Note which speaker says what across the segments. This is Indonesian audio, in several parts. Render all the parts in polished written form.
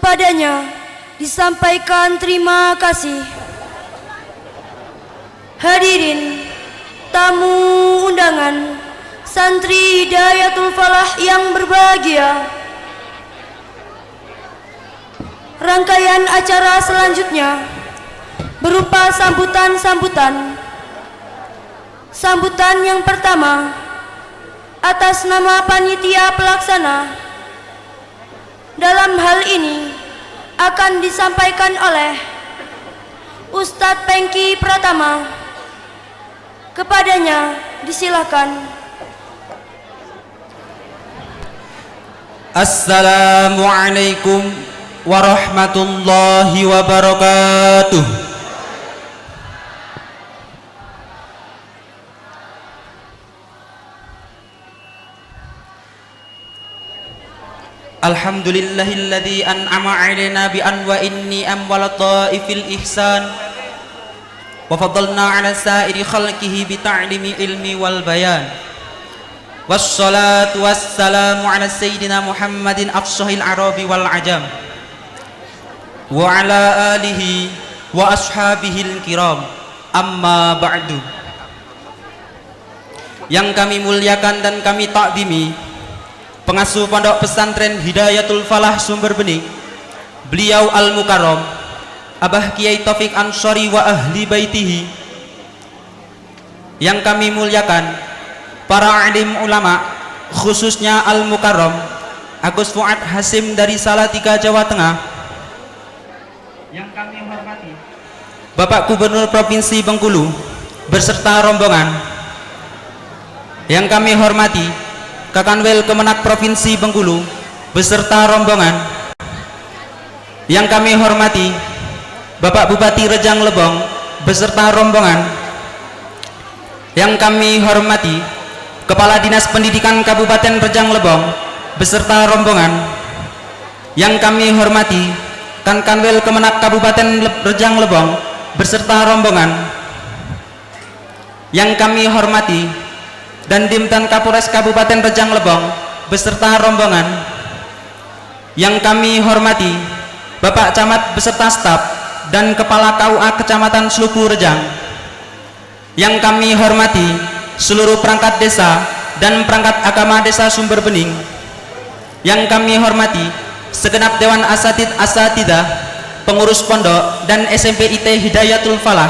Speaker 1: Kepadanya disampaikan terima kasih. Hadirin tamu undangan santri Hidayatul Falah yang berbahagia, rangkaian acara selanjutnya berupa sambutan-sambutan. Sambutan yang pertama atas nama panitia pelaksana, dalam hal ini akan disampaikan oleh Ustadz Pengki Pratama. Kepadanya disilakan.
Speaker 2: Assalamualaikum warahmatullahi wabarakatuh. Alhamdulillahilladzi an'ama 'alaina bi anwa'in ni'am wa lataifil ihsan wa faddalna 'ala sa'iri khalqihi bi ta'limi ilmi wal bayan. Wassalatu wassalamu 'ala sayyidina Muhammadin afshahil arabi wal ajam wa 'ala alihi wa ashabihil kiram. Amma ba'du. Yang kami muliakan dan kami takdimi pengasuh Pondok Pesantren Hidayatul Falah Sumber Bening, beliau Al-Mukarram Abah Kiai Taufik Ansori wa ahli baitihi. Yang kami muliakan para alim ulama, khususnya Al-Mukarram Agus Fuad Hasim dari Salatiga, Jawa Tengah. Yang kami hormati Bapak Gubernur Provinsi Bengkulu beserta rombongan. Yang kami hormati Kakanwil Kemenak Provinsi Bengkulu beserta rombongan. Yang kami hormati Bapak Bupati Rejang Lebong beserta rombongan. Yang kami hormati Kepala Dinas Pendidikan Kabupaten Rejang Lebong beserta rombongan. Yang kami hormati Kanwil Kemenak Kabupaten Rejang Lebong beserta rombongan. Yang kami hormati Dandim dan Kapolres Kabupaten Rejang Lebong beserta rombongan. Yang kami hormati Bapak Camat beserta staf dan Kepala KUA Kecamatan Sluku Rejang. Yang kami hormati seluruh perangkat desa dan perangkat agama desa Sumber Bening. Yang kami hormati segenap Dewan Asatid Asatidah, pengurus pondok dan SMP IT Hidayatul Falah,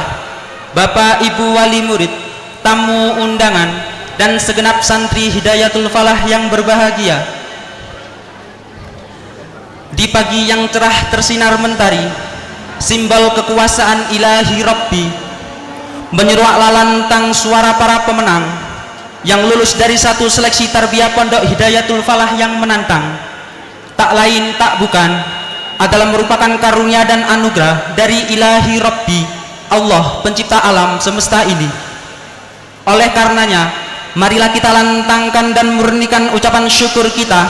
Speaker 2: Bapak Ibu Wali Murid, tamu undangan, dan segenap santri Hidayatul Falah yang berbahagia. Di pagi yang cerah tersinar mentari, simbol kekuasaan ilahi Rabbi, menyeruak lalantang suara para pemenang yang lulus dari satu seleksi tarbiyah Pondok Hidayatul Falah yang menantang. Tak lain tak bukan adalah merupakan karunia dan anugerah dari ilahi Rabbi, Allah pencipta alam semesta ini. Oleh karenanya, marilah kita lantangkan dan murnikan ucapan syukur kita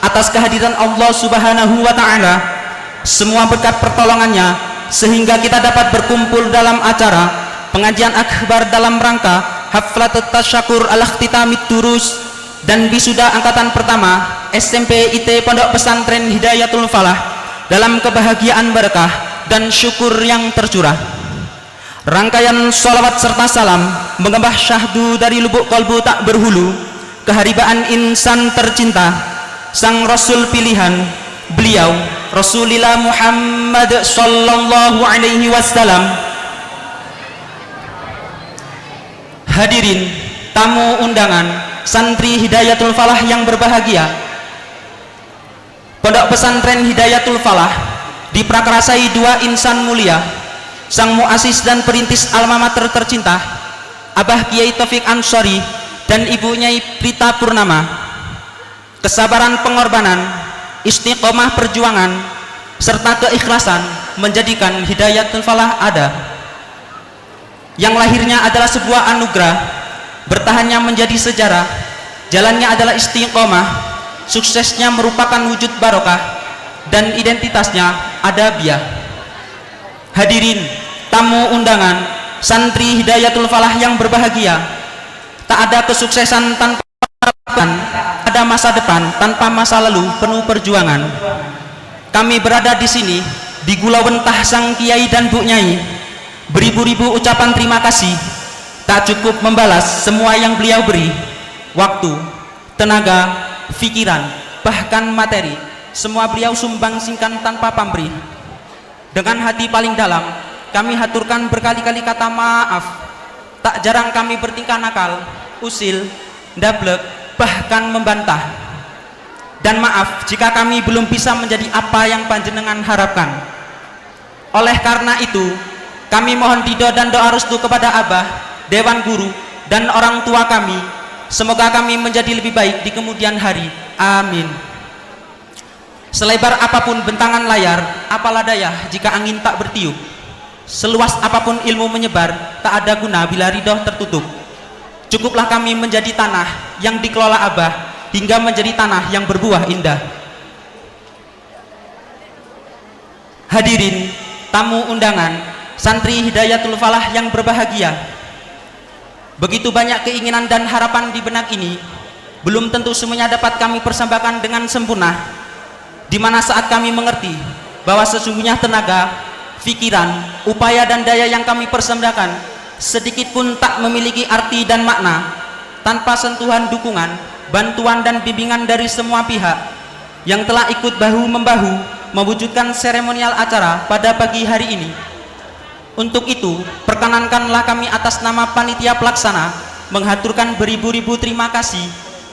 Speaker 2: atas kehadiran Allah Subhanahu wa Ta'ala, semua berkat pertolongannya, sehingga kita dapat berkumpul dalam acara pengajian akbar dalam rangka Haflatut Tasyakur al-Ikhtitamid Durus dan wisuda angkatan pertama SMP IT Pondok Pesantren Hidayatul Falah dalam kebahagiaan berkah dan syukur yang tercurah. Rangkaian sholawat serta salam mengembah syahdu dari lubuk kolbu tak berhulu keharibaan insan tercinta, sang Rasul pilihan, beliau Rasulullah Muhammad sallallahu alaihi wasallam. Hadirin tamu undangan santri Hidayatul Falah yang berbahagia, Pondok Pesantren Hidayatul Falah diprakarasai dua insan mulia, sang muasis dan perintis alma mater tercinta Abah Kiai Taufik Ansori dan Ibu Nyai Prita Purnama. Kesabaran pengorbanan, istiqomah perjuangan serta keikhlasan menjadikan Hidayatul Falah ada. Yang lahirnya adalah sebuah anugerah, bertahannya menjadi sejarah, jalannya adalah istiqomah, suksesnya merupakan wujud barokah, dan identitasnya adabiyah. Hadirin tamu undangan santri Hidayatul Falah yang berbahagia, tak ada kesuksesan tanpa harapan, ada masa depan tanpa masa lalu penuh perjuangan. kami berada di sini di Gulawentah Sang Kiai dan Bu Nyai, beribu-ribu ucapan terima kasih tak cukup membalas semua yang beliau beri, waktu, tenaga, pikiran, bahkan materi, semua beliau sumbangsingkan tanpa pamrih. Dengan hati paling dalam kami haturkan berkali-kali kata maaf. Tak jarang kami bertingkah nakal, usil, ndablek, bahkan membantah. Dan maaf jika kami belum bisa menjadi apa yang panjenengan harapkan. Oleh karena itu, kami mohon ridho dan doa restu kepada Abah, Dewan Guru, dan orang tua kami. Semoga kami menjadi lebih baik di kemudian hari. Amin. Selebar apapun bentangan layar, apalah daya jika angin tak bertiup. Seluas apapun ilmu menyebar, tak ada guna bila ridho tertutup. Cukuplah kami menjadi tanah yang dikelola Abah, hingga menjadi tanah yang berbuah indah. Hadirin, tamu undangan, santri Hidayatul Falah yang berbahagia. Begitu banyak keinginan dan harapan di benak ini, belum tentu semuanya dapat kami persembahkan dengan sempurna. Di mana saat kami mengerti bahwa sesungguhnya tenaga, pikiran, upaya dan daya yang kami persembahkan sedikit pun tak memiliki arti dan makna tanpa sentuhan dukungan, bantuan dan bimbingan dari semua pihak yang telah ikut bahu-membahu mewujudkan seremonial acara pada pagi hari ini. Untuk itu, perkenankanlah kami atas nama panitia pelaksana menghaturkan beribu-ribu terima kasih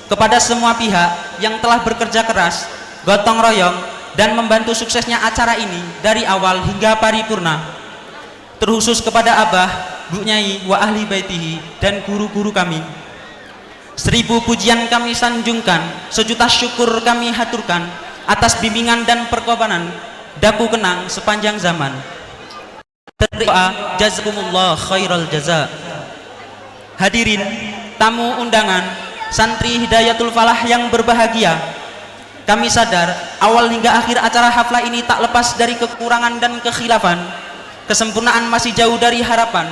Speaker 2: kepada semua pihak yang telah bekerja keras, gotong royong, dan membantu suksesnya acara ini dari awal hingga paripurna. Terkhusus kepada Abah, Bu Nyai, wa ahli baitihi, dan guru-guru kami. 1000 pujian kami sanjungkan, sejuta syukur kami haturkan atas bimbingan dan perkorbanan daku kenang sepanjang zaman. Terdoa jazakumullah khairal jaza. Hadirin, tamu undangan, santri Hidayatul Falah yang berbahagia, kami sadar awal hingga akhir acara haflah ini tak lepas dari kekurangan dan kekhilafan. Kesempurnaan masih jauh dari harapan.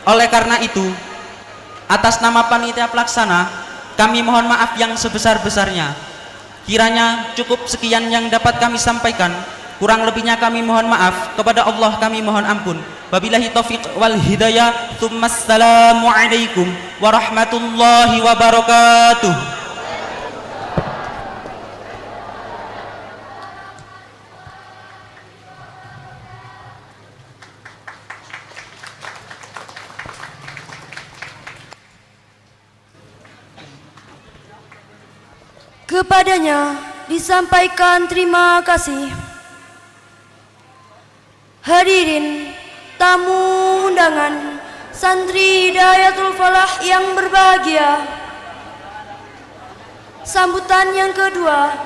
Speaker 2: Oleh karena itu, atas nama panitia pelaksana, kami mohon maaf yang sebesar-besarnya. Kiranya cukup sekian yang dapat kami sampaikan. Kurang lebihnya kami mohon maaf. Kepada Allah kami mohon ampun. Wabillahi taufiq wal hidayah. Tsummassalamu alaikum warahmatullahi wabarakatuh.
Speaker 1: Kepadanya disampaikan terima kasih. Hadirin, tamu undangan, santri Hidayatul Falah yang berbahagia. Sambutan yang kedua,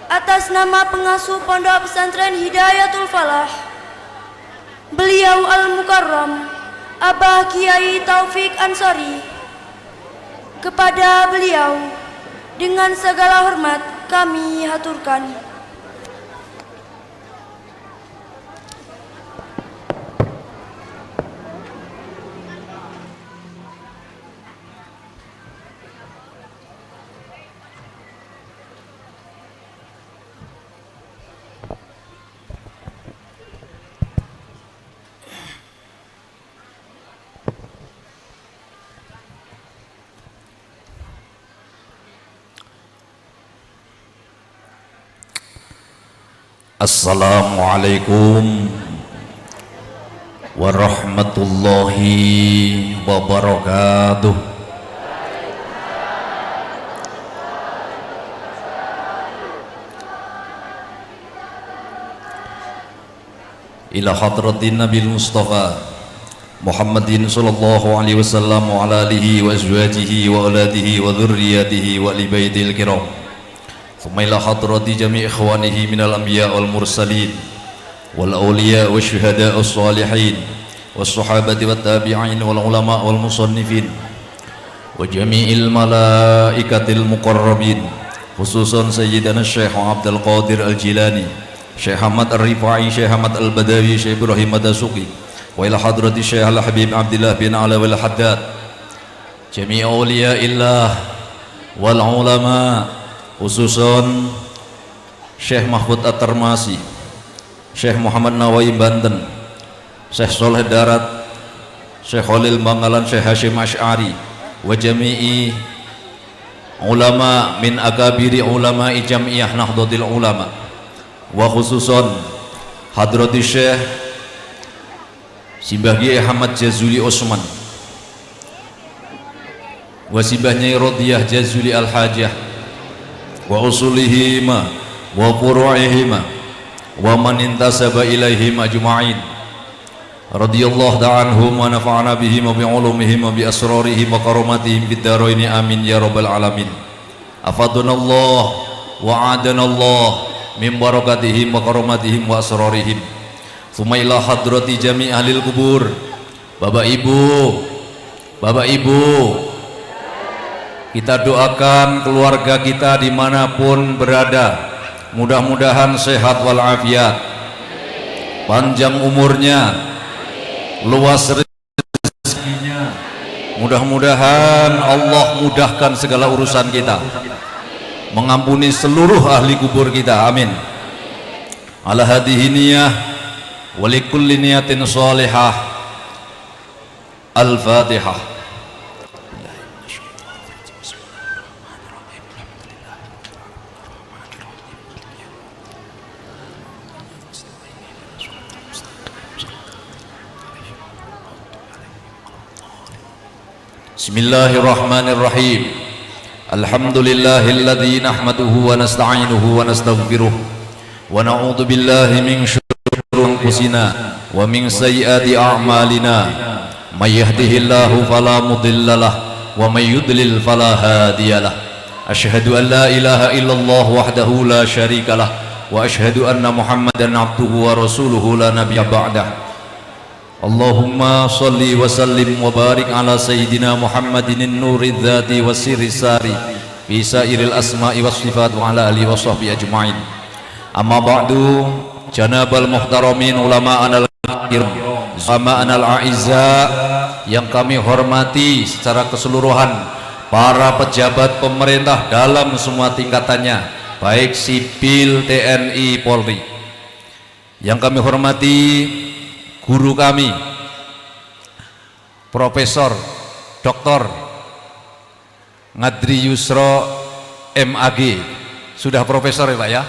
Speaker 1: atas nama pengasuh Pondok Pesantren Hidayatul Falah, beliau Al-Mukarram Abah Kiai Taufik Ansori. Kepada beliau dengan segala hormat kami haturkan.
Speaker 3: Assalamualaikum warahmatullahi wabarakatuh. Ila hadratin Nabil Mustafa Muhammadin sallallahu alaihi wasallam wa ala alihi wa azwajihi wa auladihi wa dhurriyyatihi wa li baitil kiram. ثم إلى حضرة جميع إخوانه من الأنبياء والمرسلين والأولياء والشهداء الصالحين والصحابة والتابعين والعلماء والمصنفين وجميع الملائكة المقربين خصوصا سيدنا الشيخ عبد القادر الجيلاني شيخ أحمد الرفاعي شيخ أحمد البدوي شيخ إبراهيم الدسوقي وإلى حضرة الشيخ الحبيب عبد الله بن علي والحداد جميع أولياء الله والعلماء khususon Syekh Mahfud At-Tarmasi Syekh Muhammad Nawawi Banten, Syekh Soleh Darat, Syekh Khalil Bangkalan, Syekh Hashim Asy'ari wa jami'i ulama min akabiri ulama'i jam'iyah Nahdlatul Ulama wa khususon hadrati Syekh Simbah Kiai Ahmad Jazuli Osman wa Simbah Nyai Rodiyah Jazuli Al-Hajah wa usulihima wa furu'ihima wa man intasaba ilaihim ajma'in radhiyallahu ta'ala anhum wa nafa'ana bihim wa bi'ulumihim wa bi asrarihim wa karamatihim fid dharain amin ya rabbal alamin. Afadunallah wa adanallah min barakatihim wa karamatihim wa asrarihim. Tsumma ila hadrati jami' ahlil kubur. Bapak Ibu, kita doakan keluarga kita dimanapun berada, mudah-mudahan sehat walafiat, panjang umurnya, luas rezekinya, mudah-mudahan Allah mudahkan segala urusan kita, mengampuni seluruh ahli kubur kita, amin. Ala hadhihi niyah wa likulli niyatin shalihah. Al-Fatihah. Bismillahirrahmanirrahim. Alhamdulillahilladzi nahmaduhu wa nasta'inuhu wa nastaghfiruh wa na'udzu billahi min syururi anfusina wa min sayyiati a'malina. May yahdihillahu fala mudhillalah wa may yudlil fala hadiyalah. Asyhadu an la ilaha illallah wahdahu la syarikalah wa asyhadu anna Muhammadan abduhu wa rasuluhu la nabiyya ba'dah. Allahumma salli wa sallim wa barik ala sayyidina Muhammadin nuril dhati wa sirri sari fi sairil asma'i was sifat wa ala alihi wa sahbihi ajma'in. Amma ba'du, janabal muhtaramin ulama'an al-kiram, zama'an al-a'izza yang kami hormati secara keseluruhan, para pejabat pemerintah dalam semua tingkatannya, baik sipil, TNI, Polri. Yang kami hormati guru kami, Profesor Dr. Ngadri Yusro MAG. Sudah profesor ya Pak ya?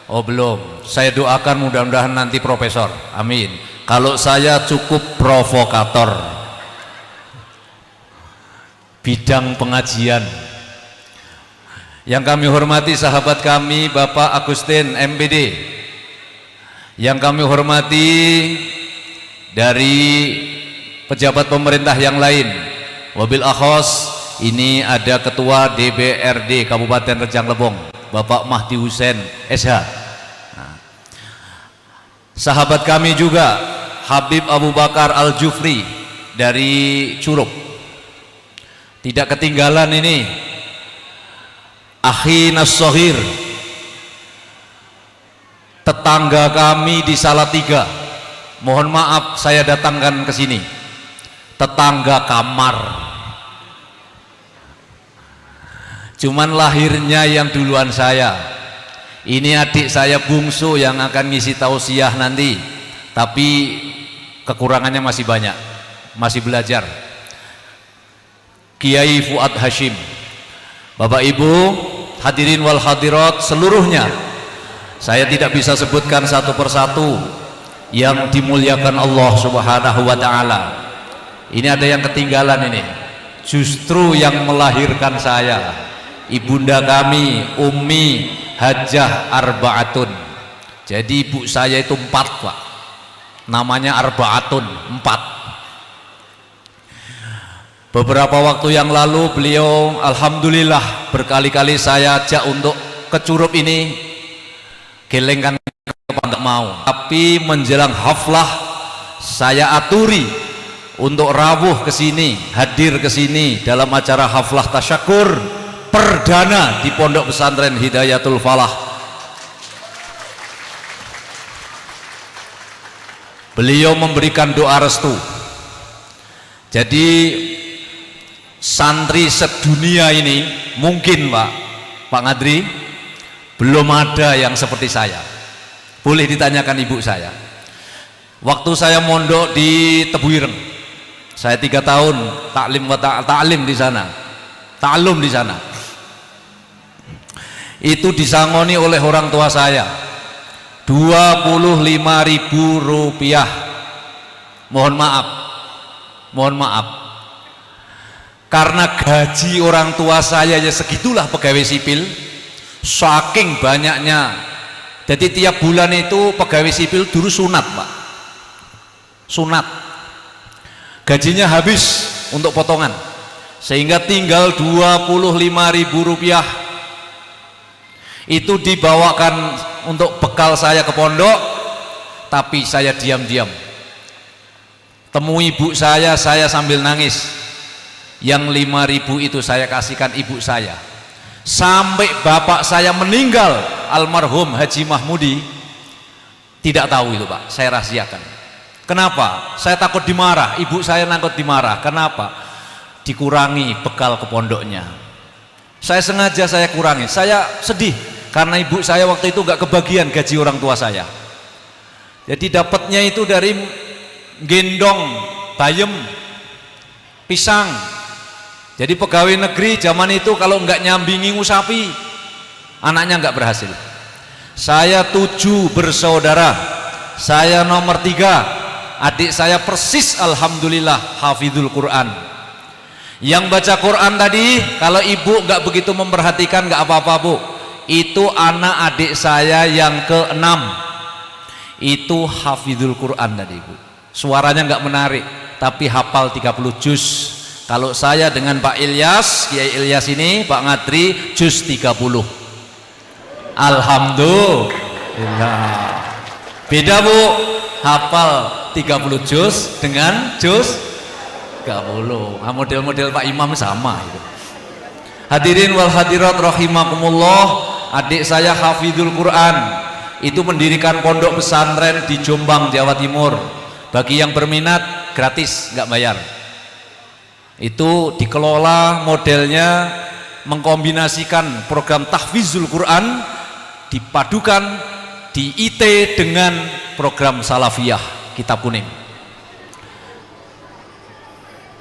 Speaker 3: Oh belum. Saya doakan mudah-mudahan nanti profesor, amin. Kalau saya cukup provokator, bidang pengajian. Yang kami hormati sahabat kami Bapak Agustin MPD. Yang kami hormati dari pejabat pemerintah yang lain, wabil akhos ini ada ketua DPRD Kabupaten Rejang Lebong Bapak Mahdi Hussein SH. Nah, sahabat kami juga Habib Abu Bakar Al-Jufri dari Curug. Tidak ketinggalan ini Akhi Nas-Soghir, tetangga kami di Salatiga. Mohon maaf saya datangkan ke sini, tetangga kamar, cuman lahirnya yang duluan saya. Ini adik saya bungsu yang akan ngisi tausiah nanti, tapi kekurangannya masih banyak, masih belajar. Kiai Fuad Hashim. Bapak Ibu hadirin wal hadirat seluruhnya, saya tidak bisa sebutkan satu persatu yang dimuliakan Allah Subhanahu wa ta'ala. Ini ada yang ketinggalan ini. Justru yang melahirkan saya, ibunda kami Ummi Hajjah Arbaatun. Jadi ibu saya itu 4 Pak, namanya Arbaatun, 4. Beberapa waktu yang lalu beliau alhamdulillah berkali-kali saya ajak untuk ke Curup ini, gelengkan nggak mau, tapi menjelang haflah saya aturi untuk rawuh ke sini, hadir ke sini dalam acara haflah tasyakur perdana di Pondok Pesantren Hidayatul Falah. Beliau memberikan doa restu. Jadi santri sedunia ini mungkin Pak Ngadri belum ada yang seperti saya. Boleh ditanyakan ibu saya. Waktu saya mondok di Tebuireng, saya 3 tahun ta'lim di sana, ta'allum di sana. Itu disangoni oleh orang tua saya 25.000 rupiah. Mohon maaf, karena gaji orang tua saya ya segitulah pegawai sipil, saking banyaknya. Jadi tiap bulan itu pegawai sipil dulu sunat, Pak, sunat, gajinya habis untuk potongan, sehingga tinggal 25.000 rupiah. Itu dibawakan untuk bekal saya ke pondok, tapi saya diam-diam temui ibu saya sambil nangis. Yang 5.000 itu saya kasihkan ibu saya, sampai bapak saya meninggal, almarhum Haji Mahmudi, tidak tahu itu, Pak, saya rahasiakan. Kenapa? Saya takut dimarah, ibu saya takut dimarah. Kenapa? Dikurangi bekal ke pondoknya. Saya sengaja saya kurangi, saya sedih karena ibu saya waktu itu gak kebagian gaji orang tua saya. Jadi dapatnya itu dari gendong, bayem, pisang. Jadi pegawai negeri zaman itu kalau nggak nyambingi ngusapi, anaknya nggak berhasil. Saya 7 bersaudara, saya nomor 3, adik saya persis alhamdulillah hafizul Quran. Yang baca Quran tadi, kalau ibu nggak begitu memperhatikan nggak apa-apa, Bu. Itu anak adik saya yang ke-6, itu hafizul Quran tadi, Bu. Suaranya nggak menarik, tapi hafal 30 juz. Kalau saya dengan Pak Ilyas, Kiai Ilyas ini, Pak Ngatri, juz 30. Alhamdulillah. Beda, Bu, hafal 30 juz dengan juz 30. Nah, model-model Pak Imam sama itu. Hadirin wal hadirat rahimakumullah, adik saya hafizul Quran, itu mendirikan pondok pesantren di Jombang, Jawa Timur. Bagi yang berminat gratis, nggak bayar. Itu dikelola modelnya mengkombinasikan program tahfizul Quran dipadukan di IT dengan program salafiyah kitab kuning.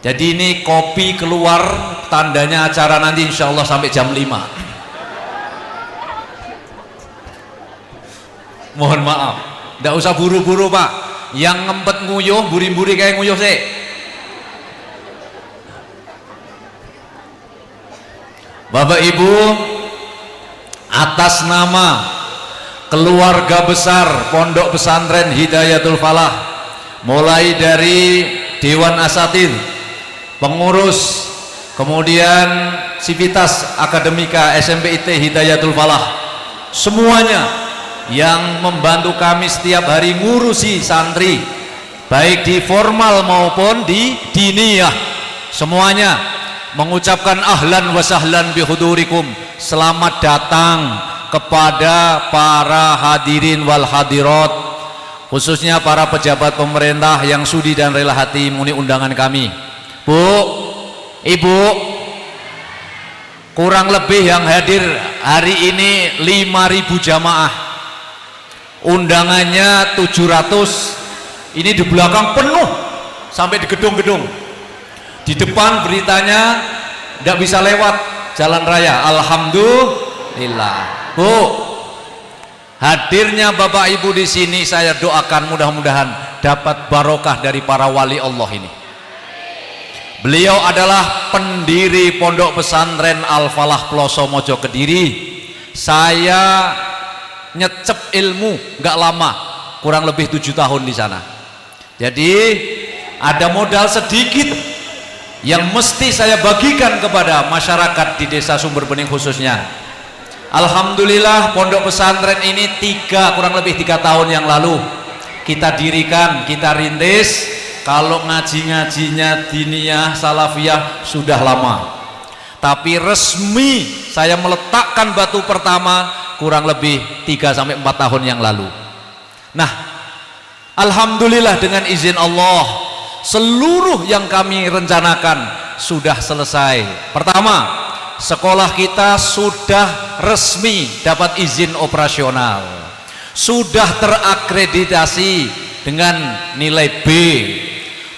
Speaker 3: Jadi ini kopi keluar, tandanya acara nanti insya Allah sampai jam 5. Mohon maaf, tidak usah buru-buru, Pak. Yang ngempet nguyuh, buri-buri kayak nguyuh sih. Bapak Ibu, atas nama keluarga besar Pondok Pesantren Hidayatul Falah, mulai dari Dewan Asatidz, pengurus, kemudian Sivitas Akademika SMPIT Hidayatul Falah, semuanya yang membantu kami setiap hari ngurusi santri, baik di formal maupun di diniyah, semuanya mengucapkan ahlan wa sahlan bihudurikum, selamat datang kepada para hadirin wal hadirat, khususnya para pejabat pemerintah yang sudi dan rela hati memenuhi undangan kami. Bu, Ibu, kurang lebih yang hadir hari ini 5.000 jamaah, undangannya 700. Ini di belakang penuh sampai di gedung-gedung. Di depan beritanya tidak bisa lewat jalan raya. Alhamdulillah. Bu, hadirnya Bapak Ibu di sini saya doakan mudah-mudahan dapat barokah dari para wali Allah ini. Beliau adalah pendiri Pondok Pesantren Al-Falah Ploso Mojo Kediri. Saya nyecep ilmu nggak lama, kurang lebih 7 tahun di sana. Jadi ada modal sedikit yang mesti saya bagikan kepada masyarakat di desa Sumber Bening khususnya. Alhamdulillah pondok pesantren ini kurang lebih 3 tahun yang lalu kita dirikan, kita rintis. Kalau ngaji-ngajinya diniyah salafiyah sudah lama, tapi resmi saya meletakkan batu pertama kurang lebih 3-4 tahun yang lalu. Nah, alhamdulillah dengan izin Allah seluruh yang kami rencanakan sudah selesai. Pertama, sekolah kita sudah resmi dapat izin operasional. sudah terakreditasi dengan nilai B.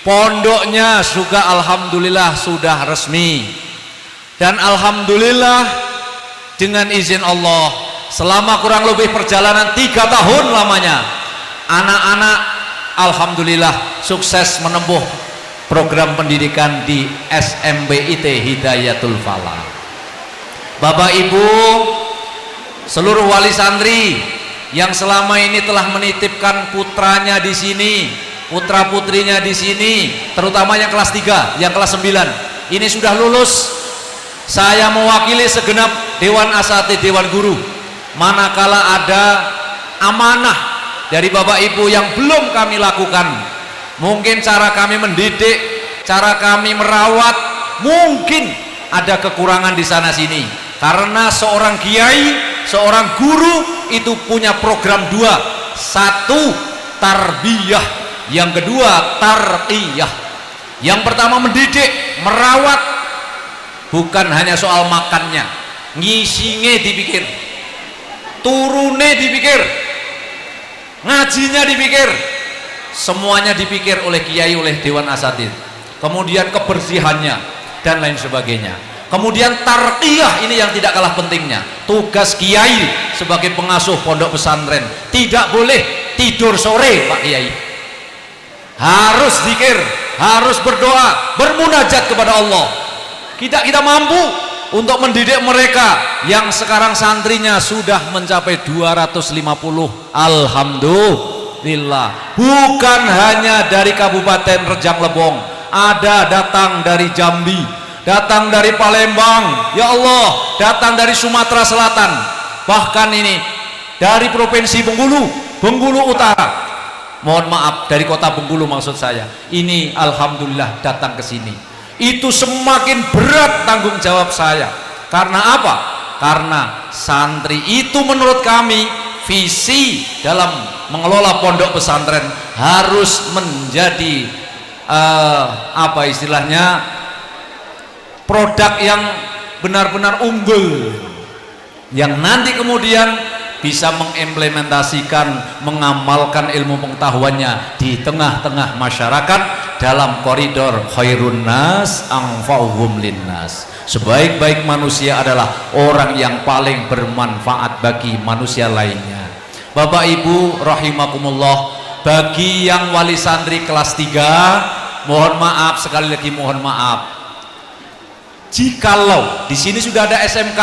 Speaker 3: Pondoknya juga alhamdulillah sudah resmi. Dan alhamdulillah dengan izin Allah selama kurang lebih perjalanan 3 tahun lamanya, anak-anak alhamdulillah sukses menempuh program pendidikan di SMBIT Hidayatul Falah. Bapak Ibu, seluruh wali santri yang selama ini telah menitipkan putranya di sini, putra putrinya di sini, terutama yang kelas 3, yang kelas 9, ini sudah lulus. Saya mewakili segenap Dewan Asatidz, Dewan Guru, manakala ada amanah dari Bapak Ibu yang belum kami lakukan, mungkin cara kami mendidik, cara kami merawat, mungkin ada kekurangan di sana sini, karena seorang kiai, seorang guru itu punya program 2, 1 tarbiyah, yang kedua tarqiyah. Yang pertama mendidik, merawat, bukan hanya soal makannya, ngisinge dipikir, turune dipikir, ngajinya dipikir, semuanya dipikir oleh kiai, oleh Dewan Asatidz. Kemudian kebersihannya dan lain sebagainya. Kemudian tarqiyah, ini yang tidak kalah pentingnya, tugas kiai sebagai pengasuh pondok pesantren, tidak boleh tidur sore Pak Kiai, harus zikir, harus berdoa, bermunajat kepada Allah. Kita mampu untuk mendidik mereka yang sekarang santrinya sudah mencapai 250, alhamdulillah. Bukan hanya dari Kabupaten Rejang Lebong, ada datang dari Jambi, datang dari Palembang, ya Allah, datang dari Sumatera Selatan, bahkan ini dari Provinsi Bengkulu Utara, mohon maaf, dari kota Bengkulu maksud saya, ini alhamdulillah datang ke sini. Itu semakin berat tanggung jawab saya. Karena apa? Karena santri itu menurut kami visi dalam mengelola pondok pesantren harus menjadi apa istilahnya, produk yang benar-benar unggul, yang nanti kemudian bisa mengimplementasikan, mengamalkan ilmu pengetahuannya di tengah-tengah masyarakat dalam koridor khairun nas anfa'uhum linnas. Sebaik-baik manusia adalah orang yang paling bermanfaat bagi manusia lainnya. Bapak Ibu rahimakumullah, bagi yang wali santri kelas 3, mohon maaf, sekali lagi mohon maaf, jikalau di sini sudah ada SMK,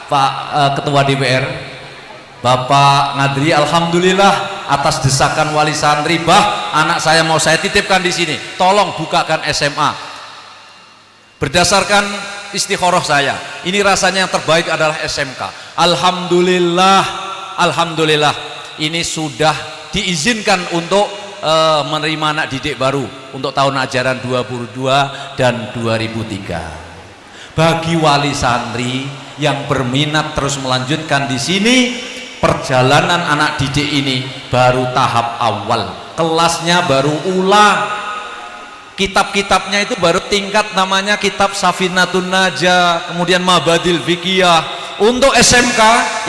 Speaker 3: Pak Ketua DPR Bapak Ngadri, alhamdulillah atas desakan wali santri, anak saya mau saya titipkan di sini, tolong bukakan SMA. Berdasarkan istikharah saya, ini rasanya yang terbaik adalah SMK. Alhamdulillah ini sudah diizinkan untuk menerima anak didik baru untuk tahun ajaran 2022 dan 2003. Bagi wali santri yang berminat terus melanjutkan di sini, perjalanan anak didik ini baru tahap awal, kelasnya baru ula, kitab-kitabnya itu baru tingkat namanya kitab Safinatun Najah, kemudian Mabadil Fikiyah. Untuk SMK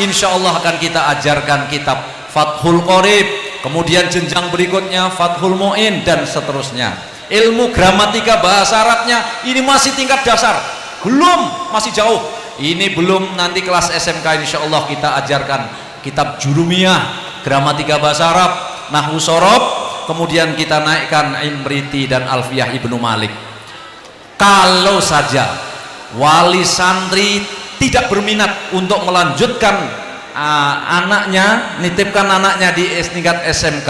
Speaker 3: insya Allah akan kita ajarkan kitab Fathul Qorib, kemudian jenjang berikutnya Fathul Mu'in dan seterusnya. Ilmu gramatika bahasa Arabnya ini masih tingkat dasar, belum, masih jauh. Ini belum, nanti kelas SMK insya Allah kita ajarkan kitab Jurumiyah, gramatika bahasa Arab, Nahwu Shorof, kemudian kita naikkan Imriti dan Alfiyah Ibnu Malik. Kalau saja wali santri tidak berminat untuk melanjutkan anaknya, nitipkan anaknya di tingkat SMK,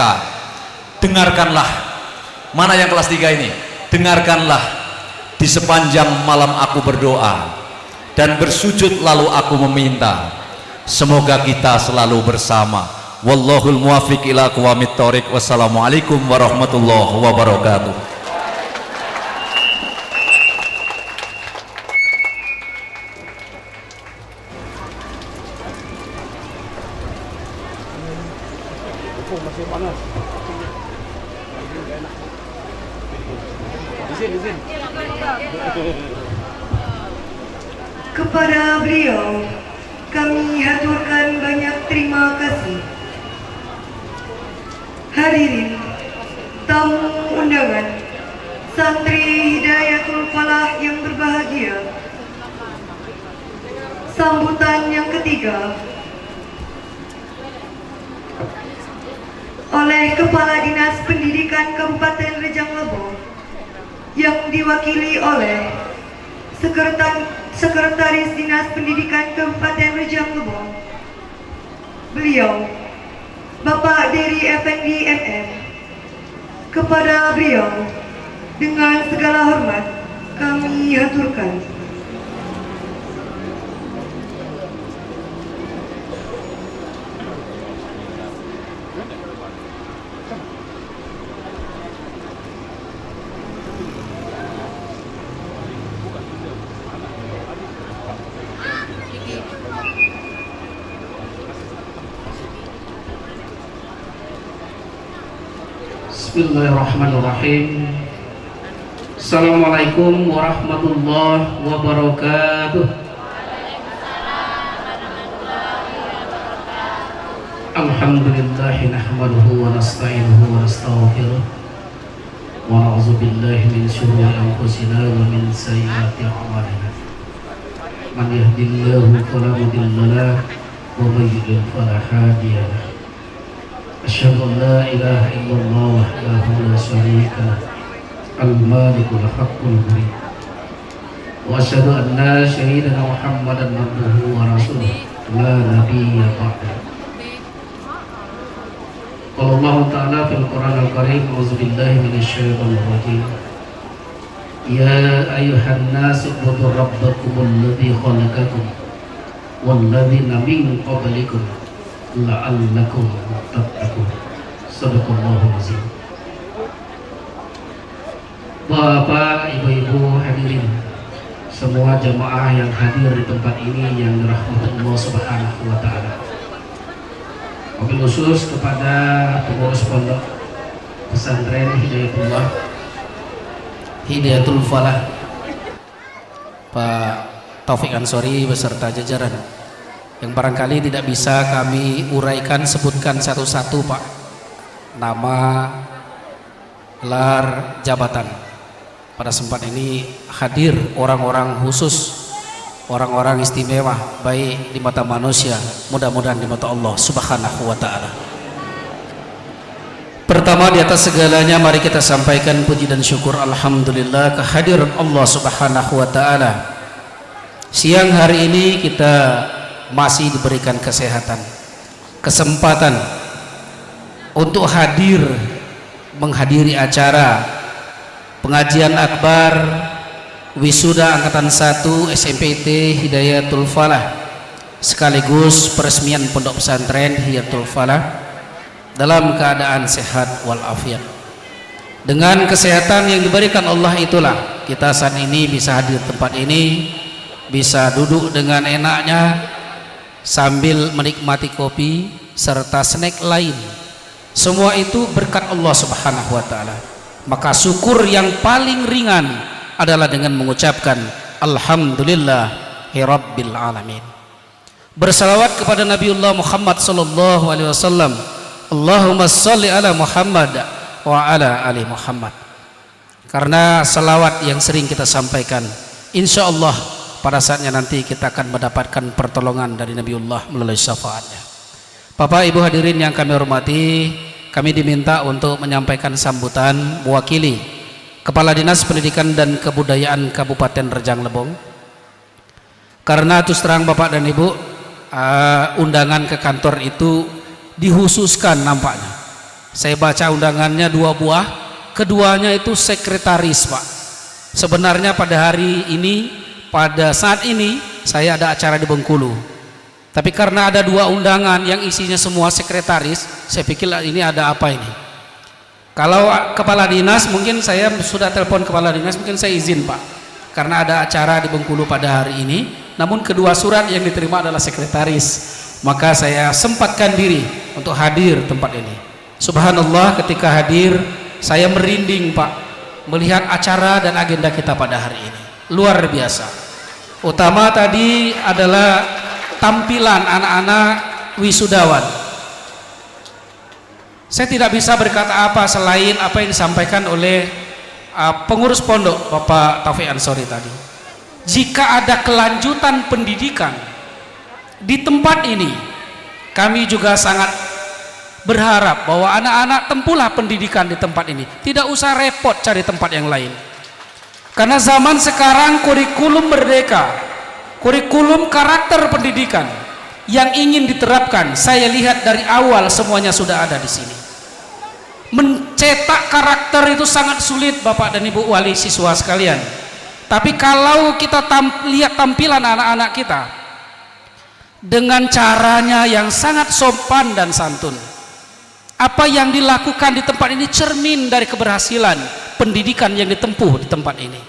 Speaker 3: dengarkanlah, mana yang kelas 3 ini, dengarkanlah, di sepanjang malam aku berdoa dan bersujud lalu aku meminta, semoga kita selalu bersama. Wallahul muwaffiq ila aqwamit thoriq. Wassalamualaikum warahmatullahi wabarakatuh.
Speaker 4: Kepada beliau kami haturkan banyak terima kasih Hadirin tamu undangan, santri Hidayatul Falah yang berbahagia, sambutan yang ketiga oleh Kepala Dinas Pendidikan Kabupaten Rejang Lebong yang diwakili oleh Sekretaris Dinas Pendidikan Kabupaten Rejang Lebong. Beliau Bapak Dery Effendi MM. Kepada beliau dengan segala hormat kami haturkan.
Speaker 5: Bismillahirrahmanirrahim. Assalamualaikum warahmatullahi wabarakatuh. Alhamdulillahi nahmaduhu wa nasta'inuhu wa nastaghfiruh wa na'udzu billahi min syururi anfusina wa min sayyiati a'malina. Man yahdihillahu fala mudilla lahu wa man yudlil fala hadiya lahu. Asyhadu an la ilaha illallah wahdahu la syarika lah, al-malikul haqqul mubin. Wa asyhadu anna sayyidina Muhammadan abduhu wa rasuluh la nabiyya ba'dahu. Qala Allah Ta'ala fil Qur'anil Karim, a'udzu billahi minasyaitonir rajim. Ya ayyuhan nas ubudu rabbakumul ladzi khalaqakum wal ladzina min qablikum la'allakum tattaqun. Shadaqallahul azim. Bapak, ibu-ibu hadirin, semua jamaah yang hadir di tempat ini yang dirahmati Allah Subhanahu wa taala. Wabil khusus kepada pengurus pondok pesantren Hidayatul Falah, Pak Taufik Ansori beserta jajaran yang barangkali tidak bisa kami uraikan, sebutkan satu-satu Pak, nama, gelar, jabatan. Pada sempat ini hadir orang-orang khusus, orang-orang istimewa, baik di mata manusia, mudah-mudahan di mata Allah Subhanahu wa ta'ala. Pertama, di atas segalanya mari kita sampaikan puji dan syukur alhamdulillah kehadiran Allah Subhanahu wa ta'ala. Siang hari ini kita masih diberikan kesehatan, kesempatan untuk hadir menghadiri acara pengajian akbar wisuda angkatan 1 SMPT Hidayatul Falah sekaligus peresmian pondok pesantren Hidayatul Falah dalam keadaan sehat walafiat. Dengan kesehatan yang diberikan Allah itulah kita saat ini bisa hadir tempat ini, bisa duduk dengan enaknya sambil menikmati kopi serta snack lain. Semua itu berkat Allah Subhanahu wa ta'ala. Maka syukur yang paling ringan adalah dengan mengucapkan alhamdulillahirabbil alamin. Bersalawat kepada Nabiullah Muhammad sallallahu alaihi wasallam. Allahumma shalli ala Muhammad wa ala ali Muhammad. Karena salawat yang sering kita sampaikan, insyaallah pada saatnya nanti kita akan mendapatkan pertolongan dari Nabiullah melalui syafaatnya. Bapak Ibu hadirin yang kami hormati, kami diminta untuk menyampaikan sambutan mewakili Kepala Dinas Pendidikan dan Kebudayaan Kabupaten Rejang Lebong. Karena terus terang Bapak dan Ibu, undangan ke kantor itu dikhususkan nampaknya. Saya baca undangannya 2 buah, keduanya itu sekretaris Pak. Sebenarnya pada hari ini, pada saat ini saya ada acara di Bengkulu, tapi karena ada 2 undangan yang isinya semua sekretaris, saya pikir ini ada apa ini. Kalau kepala dinas mungkin saya sudah telepon kepala dinas, mungkin saya izin Pak, karena ada acara di Bengkulu pada hari ini, namun kedua surat yang diterima adalah sekretaris, maka saya sempatkan diri untuk hadir tempat ini. Subhanallah, ketika hadir saya merinding Pak, melihat acara dan agenda kita pada hari ini. Luar biasa. Utama tadi adalah tampilan anak-anak wisudawan. Saya tidak bisa berkata apa selain apa yang disampaikan oleh pengurus pondok Bapak Taufik Ansori tadi. Jika ada kelanjutan pendidikan di tempat ini, kami juga sangat berharap bahwa anak-anak tempuhlah pendidikan di tempat ini. Tidak usah repot cari tempat yang lain. Karena zaman sekarang kurikulum merdeka, kurikulum karakter pendidikan yang ingin diterapkan, saya lihat dari awal semuanya sudah ada di sini. Mencetak karakter itu sangat sulit Bapak dan Ibu wali siswa sekalian. Tapi kalau kita lihat tampilan anak-anak kita dengan caranya yang sangat sopan dan santun, apa yang dilakukan di tempat ini cermin dari keberhasilan pendidikan yang ditempuh di tempat ini.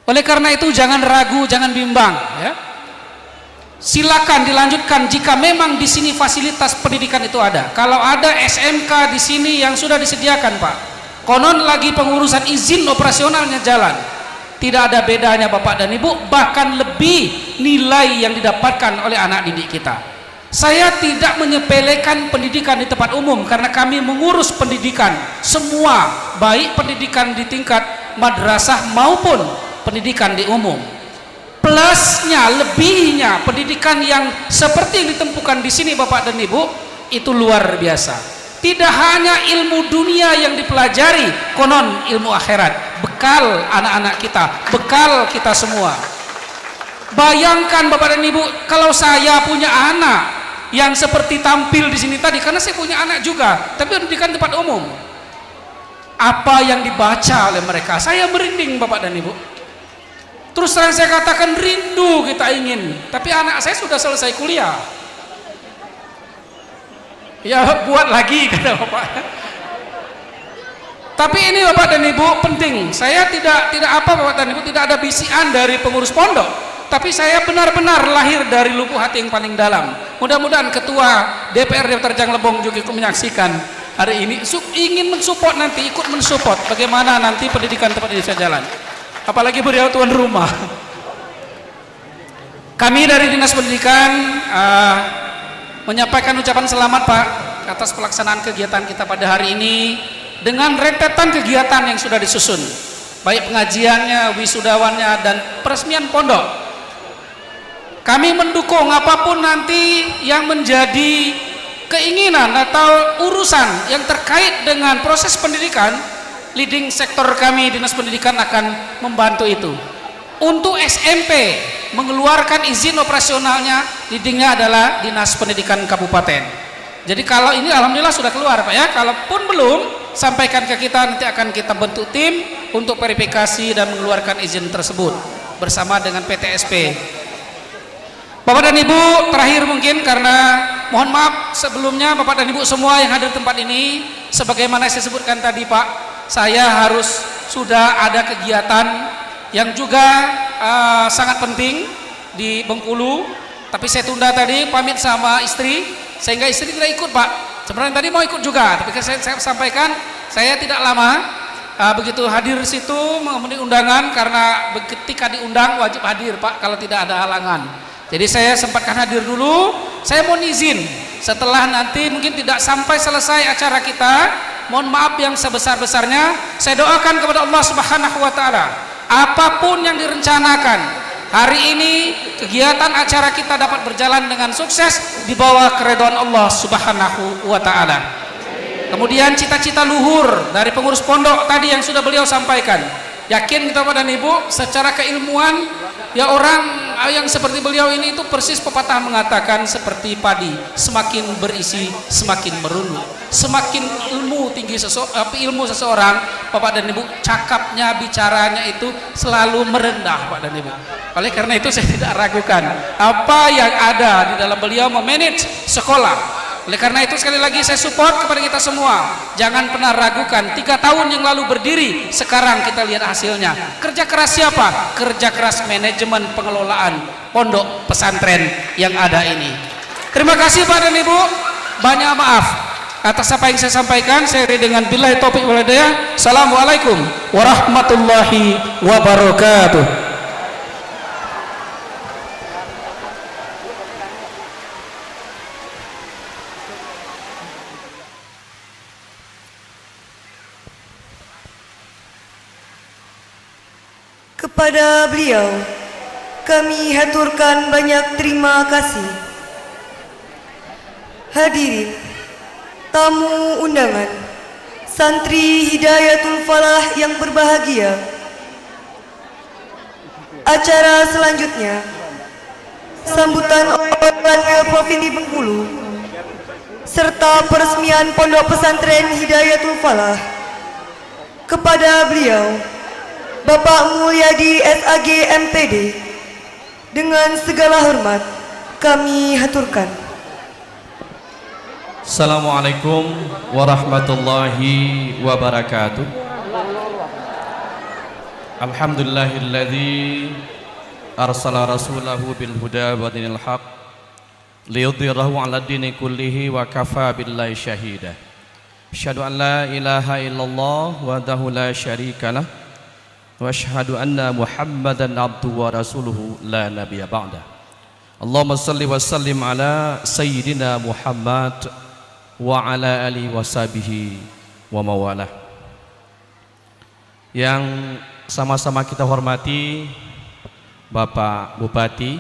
Speaker 5: Oleh karena itu jangan ragu, jangan bimbang, ya. Silakan dilanjutkan jika memang di sini fasilitas pendidikan itu ada. Kalau ada SMK di sini yang sudah disediakan, Pak, konon lagi pengurusan izin operasionalnya jalan, tidak ada bedanya Bapak dan Ibu, bahkan lebih nilai yang didapatkan oleh anak didik kita. Saya tidak menyepelekan pendidikan di tempat umum karena kami mengurus pendidikan semua, baik pendidikan di tingkat madrasah maupun pendidikan di umum. Plusnya, lebihnya pendidikan yang seperti yang ditempuhkan di sini Bapak dan Ibu itu luar biasa. Tidak hanya ilmu dunia yang dipelajari, konon ilmu akhirat, bekal anak-anak kita, bekal kita semua. Bayangkan Bapak dan Ibu, kalau saya punya anak yang seperti tampil di sini tadi, karena saya punya anak juga, tapi pendidikan tempat umum. Apa yang dibaca oleh mereka, saya merinding Bapak dan Ibu. Terus terang saya katakan rindu kita ingin, tapi anak saya sudah selesai kuliah. Ya buat lagi kata Bapak. Tapi ini Bapak dan Ibu penting. Saya tidak apa Bapak dan Ibu, tidak ada bisian dari pengurus pondok, tapi saya benar-benar lahir dari lubuk hati yang paling dalam. Mudah-mudahan Ketua DPRD Terjang Lebong juga ikut menyaksikan hari ini, ingin mensupport nanti, ikut mensupport bagaimana nanti pendidikan tempat ini bisa jalan. Apalagi beliau tuan rumah. Kami dari Dinas Pendidikan menyampaikan ucapan selamat Pak atas pelaksanaan kegiatan kita pada hari ini dengan rentetan kegiatan yang sudah disusun, baik pengajiannya, wisudawannya, dan peresmian pondok. Kami mendukung apapun nanti yang menjadi keinginan atau urusan yang terkait dengan proses pendidikan. Leading sektor kami Dinas Pendidikan akan membantu itu. Untuk SMP mengeluarkan izin operasionalnya, leadingnya adalah Dinas Pendidikan Kabupaten. Jadi kalau ini alhamdulillah sudah keluar Pak ya. Kalaupun belum, sampaikan ke kita, nanti akan kita bentuk tim untuk verifikasi dan mengeluarkan izin tersebut bersama dengan PTSP. Bapak dan Ibu, terakhir mungkin karena mohon maaf sebelumnya Bapak dan Ibu semua yang hadir di tempat ini, sebagaimana saya sebutkan tadi Pak, saya harus sudah ada kegiatan yang juga sangat penting di Bengkulu, tapi saya tunda tadi pamit sama istri sehingga istri tidak ikut Pak. Sebenarnya tadi mau ikut juga, tapi saya sampaikan saya tidak lama begitu hadir di situ memenuhi undangan, karena ketika diundang wajib hadir Pak kalau tidak ada halangan. Jadi saya sempatkan hadir dulu. Saya mohon izin setelah nanti mungkin tidak sampai selesai acara kita, mohon maaf yang sebesar-besarnya. Saya doakan kepada Allah Subhanahu wa taala, apapun yang direncanakan hari ini, kegiatan acara kita dapat berjalan dengan sukses di bawah keridhaan Allah Subhanahu wa taala. Kemudian cita-cita luhur dari pengurus pondok tadi yang sudah beliau sampaikan, yakin kita Bapak dan Ibu secara keilmuan, ya orang yang seperti beliau ini itu persis pepatah mengatakan seperti padi, semakin berisi semakin merunduk. Semakin ilmu tinggi ilmu seseorang Bapak dan Ibu, cakapnya, bicaranya itu selalu merendah Pak dan Ibu. Oleh karena itu saya tidak ragukan apa yang ada di dalam beliau memanage sekolah. Oleh karena itu sekali lagi saya support kepada kita semua, jangan pernah ragukan. 3 tahun yang lalu berdiri, sekarang kita lihat hasilnya. Kerja keras siapa? Kerja keras manajemen pengelolaan pondok pesantren yang ada ini. Terima kasih Pak dan Ibu, banyak maaf atas apa yang saya sampaikan. Saya dengan billahi taufiq wal hidayah. Assalamualaikum warahmatullahi wabarakatuh.
Speaker 4: Kepada beliau kami haturkan banyak terima kasih. Hadirin tamu undangan, santri Hidayatul Falah yang berbahagia, acara selanjutnya sambutan oleh Provinsi Bengkulu serta peresmian Pondok Pesantren Hidayatul Falah. Kepada beliau Bapak Mulyadi SAG MPD, dengan segala hormat kami haturkan.
Speaker 6: Assalamualaikum warahmatullahi wabarakatuh. Alhamdulillahilladzi arsala rasulahu bil huda wa dinil haq liyudhhirahu 'ala dini kullihi wa kafa billahi syahida. Asyhadu an la ilaha illallah wahdahu la syarikalah wa asyhadu anna Muhammadan abduhu wa rasuluhu la nabiyya ba'da. Allahumma shalli wa sallim ala sayyidina Muhammad wa ala alihi wa sahbihi wa mawalah. Yang sama-sama kita hormati Bapak Bupati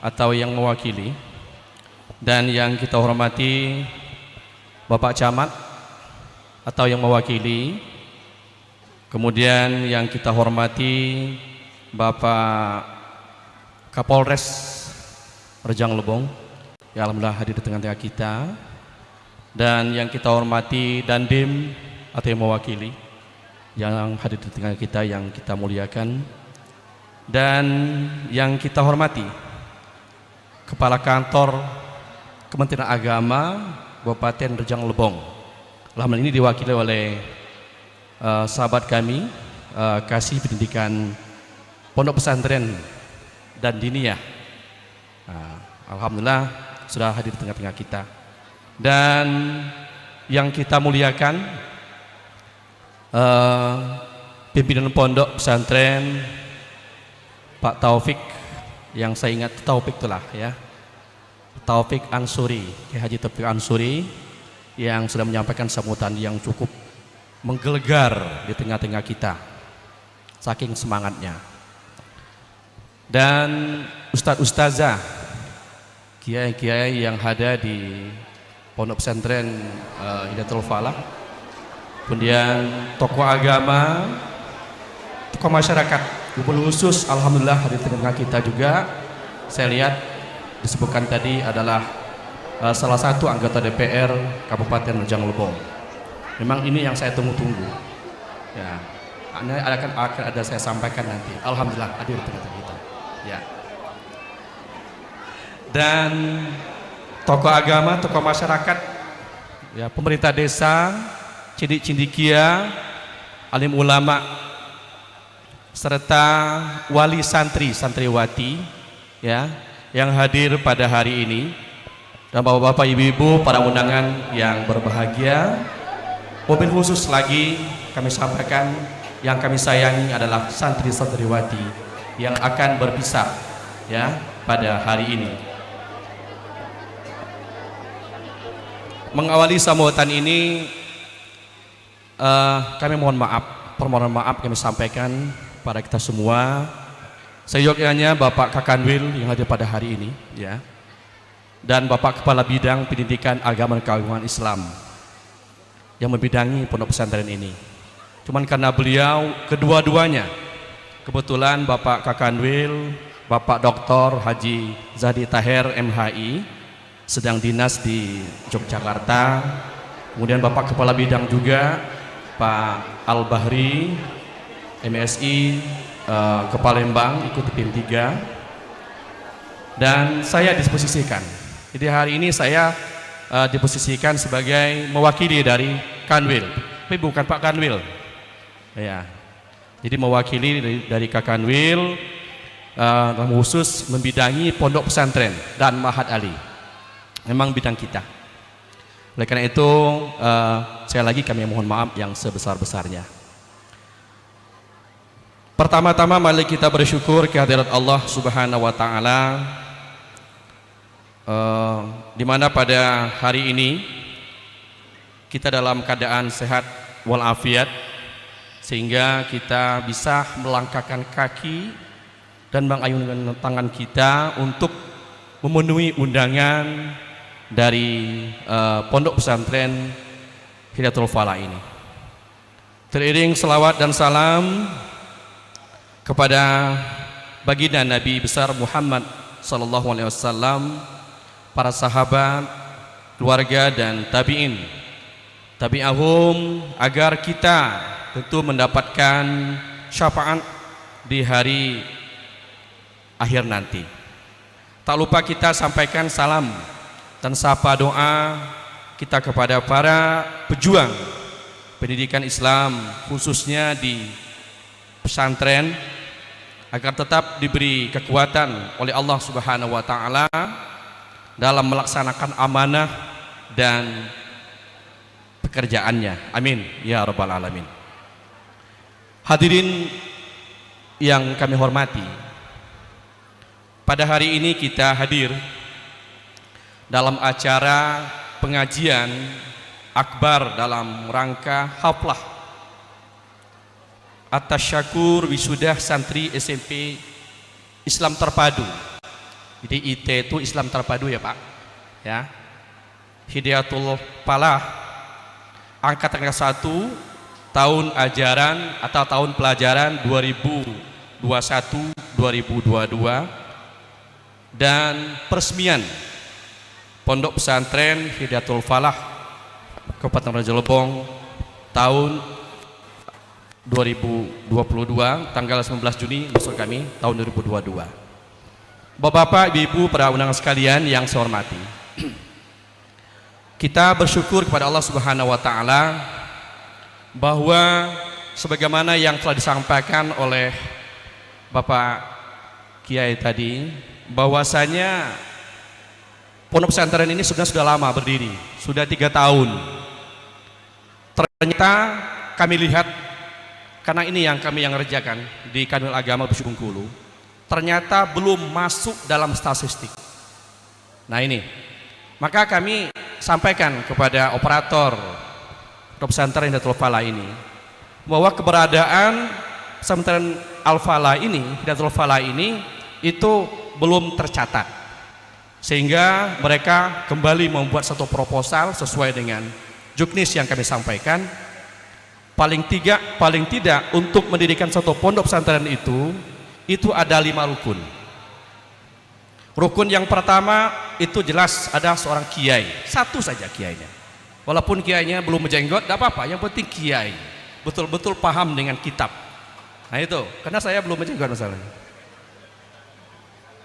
Speaker 6: atau yang mewakili, dan yang kita hormati Bapak Camat atau yang mewakili, kemudian yang kita hormati Bapak Kapolres Rejang Lebong yang alhamdulillah hadir di tengah-tengah kita, dan yang kita hormati Dandim atau yang mewakili yang hadir di tengah kita yang kita muliakan, dan yang kita hormati Kepala Kantor Kementerian Agama Kabupaten Rejang Lebong. Alhamdulillah ini diwakili oleh sahabat kami Kasih Pendidikan Pondok Pesantren dan Diniyah. Alhamdulillah sudah hadir di tengah-tengah kita. Dan yang kita muliakan pimpinan Pondok Pesantren Pak Taufik, yang saya ingat Taufik itulah ya, Taufik Ansuri, Haji Taufik Ansuri, yang sudah menyampaikan sambutan yang cukup menggelegar di tengah-tengah kita, saking semangatnya. Dan ustadz-ustazah, kiai-kiai yang ada di Pondok Pesantren Hidayatul Falah, kemudian tokoh agama, tokoh masyarakat, khusus alhamdulillah hadir di tengah kita juga. Saya lihat disebutkan tadi adalah salah satu anggota DPR Kabupaten Rejang Lebong. Memang ini yang saya tunggu-tunggu. Ya, akan ada saya sampaikan nanti. Alhamdulillah hadir di tengah kita. Ya. Dan tokoh agama, tokoh masyarakat, ya, pemerintah desa, cindik-cindikia, alim ulama, serta wali santri, santriwati, ya, yang hadir pada hari ini, dan bapak-bapak, ibu-ibu, para undangan yang berbahagia. Mobil khusus lagi kami sampaikan, yang kami sayangi adalah santri-santriwati yang akan berpisah ya pada hari ini. Mengawali sambutan ini kami mohon maaf, permohonan maaf kami sampaikan pada kita semua. Seyogyanya Bapak Kakanwil yang hadir pada hari ini ya, dan Bapak Kepala Bidang Pendidikan Agama dan Keagamaan Islam yang membidangi pondok pesantren ini. Cuman karena beliau kedua-duanya, kebetulan Bapak Kakanwil, Bapak Dr. Haji Zahdi Taher MHI sedang dinas di Yogyakarta, kemudian Bapak Kepala Bidang juga Pak Al-Bahri MSI ke Palembang ikut tim 3, dan saya disposisikan. Jadi hari ini saya diposisikan sebagai mewakili dari Kanwil, tapi bukan Pak Kanwil ya. Jadi mewakili dari Kakanwil khusus membidangi pondok pesantren dan Mahat Ali, memang bidang kita. Oleh karena itu sekali lagi kami mohon maaf yang sebesar-besarnya. Pertama-tama mari kita bersyukur kehadirat Allah Subhanahu wa taala, di mana pada hari ini kita dalam keadaan sehat walafiat, sehingga kita bisa melangkahkan kaki dan mengayunkan tangan kita untuk memenuhi undangan dari Pondok Pesantren Hidayatul Falah ini. Teriring selawat dan salam kepada baginda Nabi besar Muhammad sallallahu alaihi wasallam, para sahabat, keluarga dan tabi'in, tabi'ahum, agar kita tentu mendapatkan syafaat di hari akhir nanti. Tak lupa kita sampaikan salam dan sapa doa kita kepada para pejuang pendidikan Islam, khususnya di pesantren, agar tetap diberi kekuatan oleh Allah Subhanahu wa taala dalam melaksanakan amanah dan pekerjaannya. Amin ya rabbal alamin. Hadirin yang kami hormati, pada hari ini kita hadir dalam acara pengajian akbar dalam rangka haflah At-Tasyakur wisudah santri SMP Islam Terpadu. Jadi IT itu Islam Terpadu ya Pak, ya. Hidayatul Falah angkatan ke-1 tahun ajaran atau tahun pelajaran 2021-2022, dan peresmian Pondok Pesantren Hidayatul Falah Kabupaten Raja Lebong tahun 2022, tanggal 19 Juni maksud kami tahun 2022. Bapak-bapak, ibu-ibu, para undangan sekalian yang saya hormati, kita bersyukur kepada Allah Subhanahu wa taala bahwa sebagaimana yang telah disampaikan oleh Bapak Kiai tadi, bahwasanya pondok pesantren ini sudah lama berdiri, sudah 3 tahun. Ternyata kami lihat, karena ini yang kami ngerjakan di Kanwil Agama Bengkulu, ternyata belum masuk dalam statistik. Nah ini, maka kami sampaikan kepada operator Pondok Pesantren Hidayatul Falah ini bahwa keberadaan pesantren Al-Falah ini, Hidayatul Falah ini itu belum tercatat, sehingga mereka kembali membuat satu proposal sesuai dengan juknis yang kami sampaikan. Paling tidak untuk mendirikan satu pondok pesantren itu ada 5 rukun. Rukun yang pertama itu jelas ada seorang kiai, satu saja kiainya. Walaupun kiainya belum menjenggot, tidak apa-apa, yang penting kiai betul-betul paham dengan kitab. Nah itu, karena saya belum menjenggot masalahnya.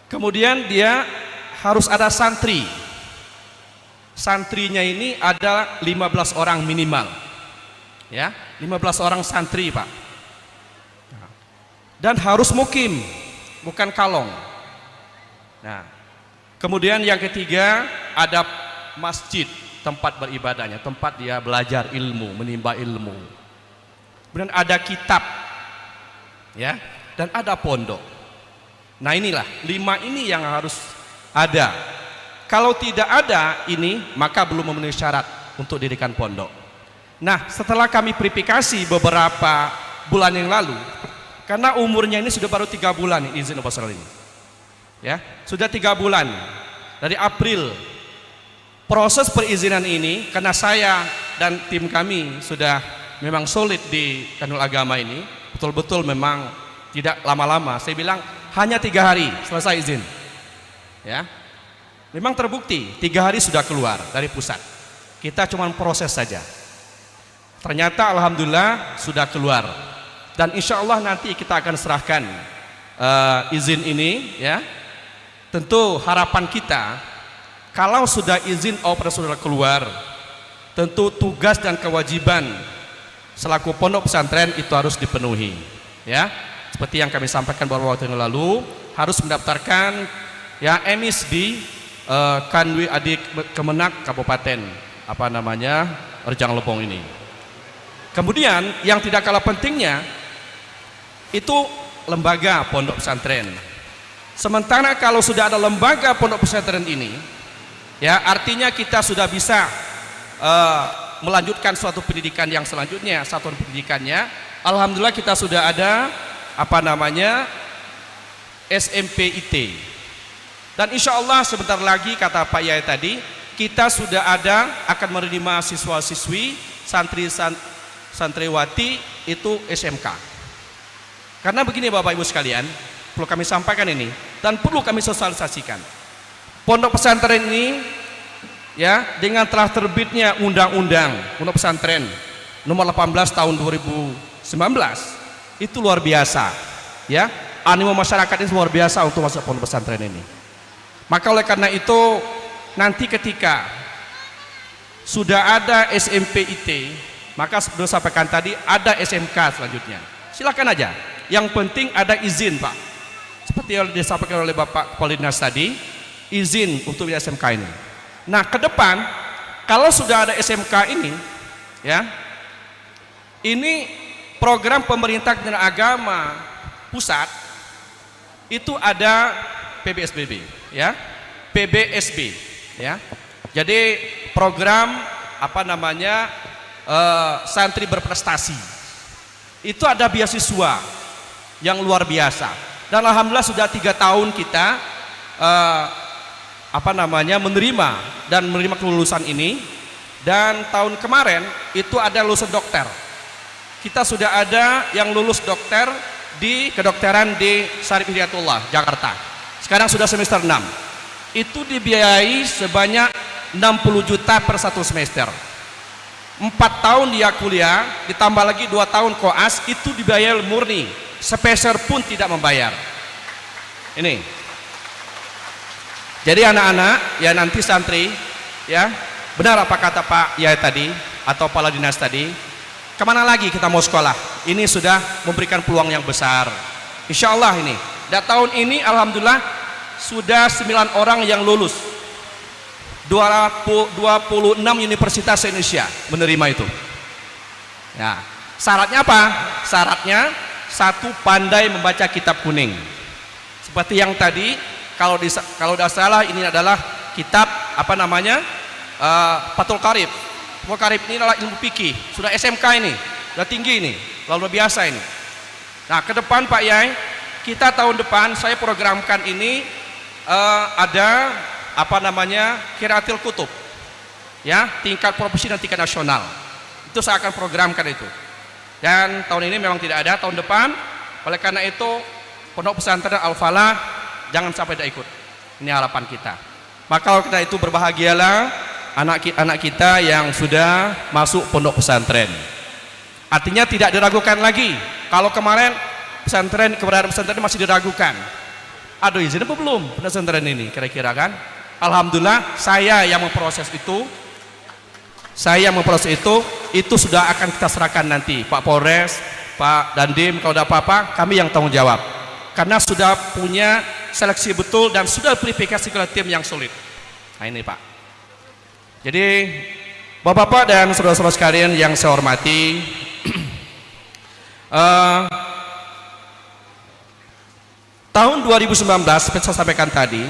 Speaker 6: Kemudian dia harus ada santri. Santrinya ini ada 15 orang minimal. Ya, 15 orang santri, Pak. Dan harus mukim, bukan kalong. Nah, kemudian yang ketiga ada masjid, tempat beribadahnya, tempat dia belajar ilmu, menimba ilmu. Kemudian ada kitab, ya, dan ada pondok. Nah inilah 5 ini yang harus ada. Kalau tidak ada ini, maka belum memenuhi syarat untuk dirikan pondok. Nah, setelah kami verifikasi beberapa bulan yang lalu, karena umurnya ini sudah baru 3 bulan izin operasional ini, ya sudah 3 bulan dari April. Proses perizinan ini, karena saya dan tim kami sudah memang solid di Kanwil Agama ini, betul-betul memang tidak lama-lama. Saya bilang hanya 3 hari selesai izin, ya memang terbukti 3 hari sudah keluar dari pusat. Kita cuma proses saja. Ternyata alhamdulillah sudah keluar. Dan insya Allah nanti kita akan serahkan izin ini, ya. Tentu harapan kita, kalau sudah izin operasional keluar, tentu tugas dan kewajiban selaku pondok pesantren itu harus dipenuhi, ya. Seperti yang kami sampaikan beberapa waktu yang lalu, harus mendaftarkan ya emis di Kanwil Adik Kemenak Kabupaten Rejang Lebong ini. Kemudian yang tidak kalah pentingnya itu lembaga pondok pesantren. Sementara kalau sudah ada lembaga pondok pesantren ini, ya artinya kita sudah bisa melanjutkan suatu pendidikan yang selanjutnya, satuan pendidikannya, Alhamdulillah kita sudah ada apa namanya SMPIT. Dan insya Allah sebentar lagi kata Pak Yai tadi, kita sudah ada akan menerima siswa-siswi santriwati itu SMK. Karena begini Bapak Ibu sekalian, perlu kami sampaikan ini dan perlu kami sosialisasikan. Pondok pesantren ini ya, dengan telah terbitnya undang-undang pondok pesantren nomor 18 tahun 2019 itu luar biasa ya, animo masyarakat ini luar biasa untuk masuk pondok pesantren ini. Maka oleh karena itu nanti ketika sudah ada SMPIT, maka sudah sampaikan tadi ada SMK selanjutnya, silakan aja, yang penting ada izin Pak, seperti yang disampaikan oleh Bapak Kepala Dinas tadi, izin untuk SMK ini. Nah ke depan kalau sudah ada SMK ini ya, ini program pemerintah dan agama pusat itu ada PBSBB ya, PBSB ya. Jadi program apa namanya santri berprestasi itu ada beasiswa yang luar biasa, dan alhamdulillah sudah 3 tahun kita apa namanya menerima kelulusan ini. Dan tahun kemarin itu ada lulusan dokter, kita sudah ada yang lulus dokter di kedokteran di Syarif Hidayatullah Jakarta, sekarang sudah semester 6, itu dibiayai sebanyak 60 juta per 1 semester, 4 tahun dia kuliah ditambah lagi 2 tahun koas, itu dibayar murni, sepeser pun tidak membayar. Ini jadi anak-anak ya, nanti santri ya, benar apa kata Pak Yai tadi atau Kepala Dinas tadi, kemana lagi kita mau sekolah, ini sudah memberikan peluang yang besar insya Allah ini. Dan tahun ini alhamdulillah sudah 9 orang yang lulus, 26 universitas Indonesia menerima itu ya. Syaratnya apa? Syaratnya satu, pandai membaca kitab kuning, seperti yang tadi kalau tidak salah ini adalah kitab apa namanya Fathul Qarib. Fathul Qarib ini adalah ilmu fikih, sudah SMK ini, sudah tinggi ini, luar biasa ini. Nah ke depan Pak Yai, kita tahun depan saya programkan ini ada apa namanya Qiraatil Kutub ya, tingkat provinsi dan tingkat nasional, itu saya akan programkan itu. Dan tahun ini memang tidak ada, tahun depan. Oleh karena itu Pondok Pesantren Al-Falah jangan sampai tidak ikut, ini harapan kita. Maka kalau kita itu berbahagialah anak kita yang sudah masuk pondok pesantren, artinya tidak diragukan lagi. Kalau kemarin keberadaan pesantren masih diragukan, aduh izin apa belum pesantren ini kira-kira kan. Alhamdulillah saya yang memproses itu sudah akan kita serahkan nanti Pak Polres, Pak Dandim, kalau ada apa-apa kami yang tanggung jawab, karena sudah punya seleksi betul dan sudah verifikasi ke tim yang solid. Nah ini Pak. Jadi Bapak-bapak dan saudara-saudara sekalian yang saya hormati, tahun 2019 seperti saya sampaikan tadi,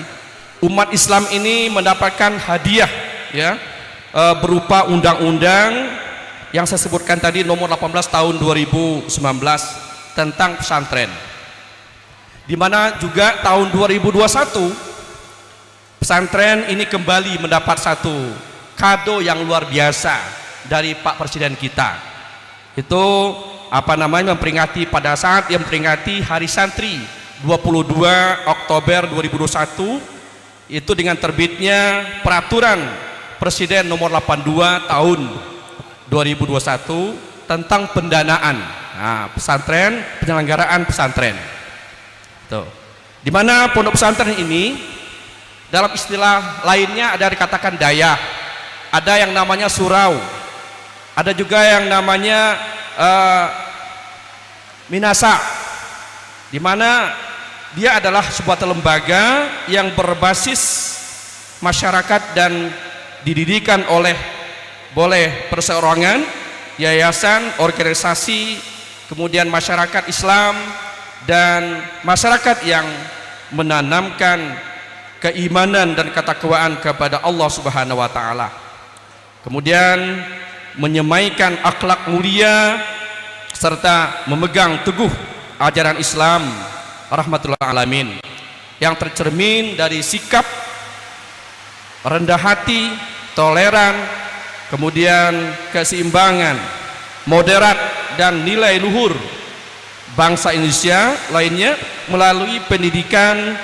Speaker 6: umat Islam ini mendapatkan hadiah ya, berupa undang-undang yang saya sebutkan tadi nomor 18 tahun 2019 tentang pesantren, di mana juga tahun 2021 pesantren ini kembali mendapat satu kado yang luar biasa dari Pak Presiden kita. Itu apa namanya, memperingati pada saat yang memperingati Hari Santri 22 Oktober 2021, itu dengan terbitnya peraturan Presiden nomor 82 tahun 2021 tentang pendanaan pesantren, penyelenggaraan pesantren. Tuh. Di mana pondok pesantren ini dalam istilah lainnya ada dikatakan daya, ada yang namanya surau, ada juga yang namanya minasa, di mana dia adalah sebuah lembaga yang berbasis masyarakat dan didirikan oleh perseorangan, yayasan, organisasi, kemudian masyarakat Islam dan masyarakat yang menanamkan keimanan dan ketakwaan kepada Allah Subhanahu wa taala. Kemudian menyemaikan akhlak mulia, serta memegang teguh ajaran Islam rahmatul alamin yang tercermin dari sikap rendah hati, toleran, kemudian keseimbangan, moderat, dan nilai luhur bangsa Indonesia lainnya melalui pendidikan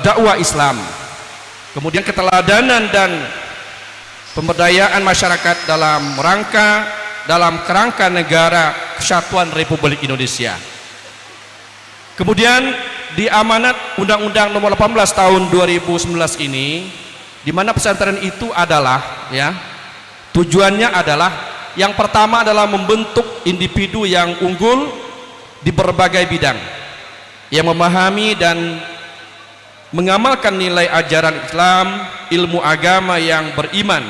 Speaker 6: dakwah Islam, kemudian keteladanan dan pemberdayaan masyarakat dalam kerangka negara Kesatuan Republik Indonesia. Kemudian di amanat Undang-Undang Nomor 18 Tahun 2019 ini, di mana pesantren itu adalah tujuannya adalah yang pertama adalah membentuk individu yang unggul di berbagai bidang, yang memahami dan mengamalkan nilai ajaran Islam, ilmu agama, yang beriman,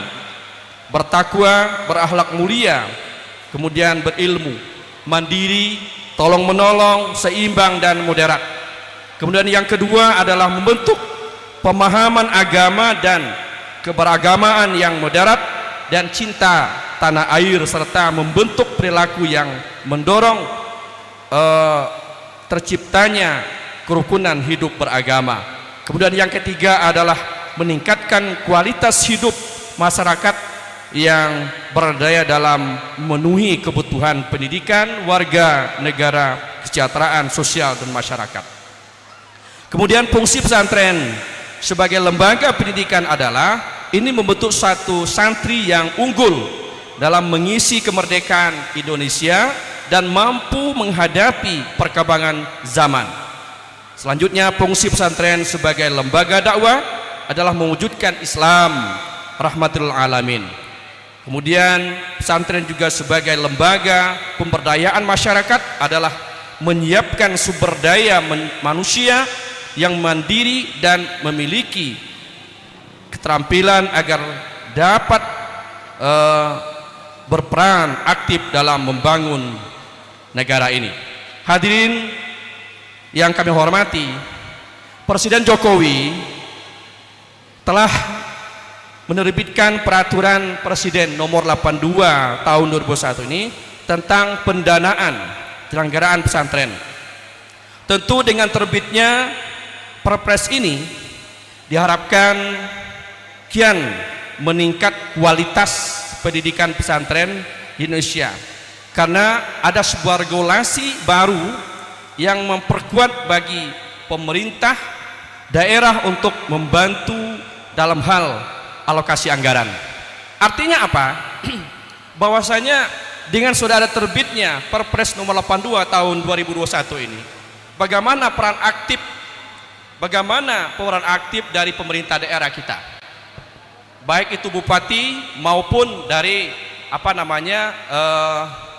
Speaker 6: bertakwa, berakhlak mulia, kemudian berilmu, mandiri, tolong menolong, seimbang, dan moderat. Kemudian yang kedua adalah membentuk pemahaman agama dan keberagamaan yang moderat dan cinta tanah air, serta membentuk perilaku yang mendorong terciptanya kerukunan hidup beragama. Kemudian yang ketiga adalah meningkatkan kualitas hidup masyarakat yang berdaya dalam memenuhi kebutuhan pendidikan warga negara, kesejahteraan sosial dan masyarakat. Kemudian fungsi pesantren sebagai lembaga pendidikan adalah ini membentuk satu santri yang unggul dalam mengisi kemerdekaan Indonesia dan mampu menghadapi perkembangan zaman. Selanjutnya, fungsi pesantren sebagai lembaga dakwah adalah mewujudkan Islam rahmatul alamin. Kemudian pesantren juga sebagai lembaga pemberdayaan masyarakat adalah menyiapkan sumber daya manusia yang mandiri dan memiliki keterampilan agar dapat berperan aktif dalam membangun negara ini. Hadirin yang kami hormati, Presiden Jokowi telah menerbitkan peraturan Presiden nomor 82 tahun 2001 ini tentang pendanaan penyelenggaraan pesantren. Tentu dengan terbitnya Perpres ini diharapkan kian meningkat kualitas pendidikan pesantren di Indonesia, karena ada sebuah regulasi baru yang memperkuat bagi pemerintah daerah untuk membantu dalam hal alokasi anggaran. Artinya apa? Bahwasanya dengan sudah ada terbitnya Perpres nomor 82 tahun 2021 ini, bagaimana peran aktif dari pemerintah daerah kita, baik itu bupati maupun dari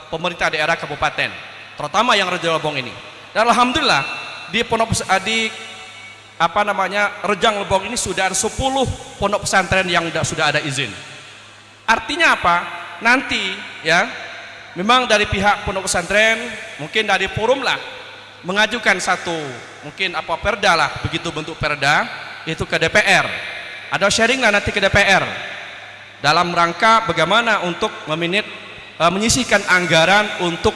Speaker 6: pemerintah daerah kabupaten, terutama yang Rejang Lebong ini. Dan alhamdulillah di Rejang Lebong ini sudah ada 10 pondok pesantren yang sudah ada izin. Artinya apa? Nanti memang dari pihak pondok pesantren, mungkin dari forum lah, mengajukan satu perda lah, begitu bentuk perda itu ke DPR. Ada sharing lah nanti ke DPR dalam rangka bagaimana untuk menyisihkan anggaran untuk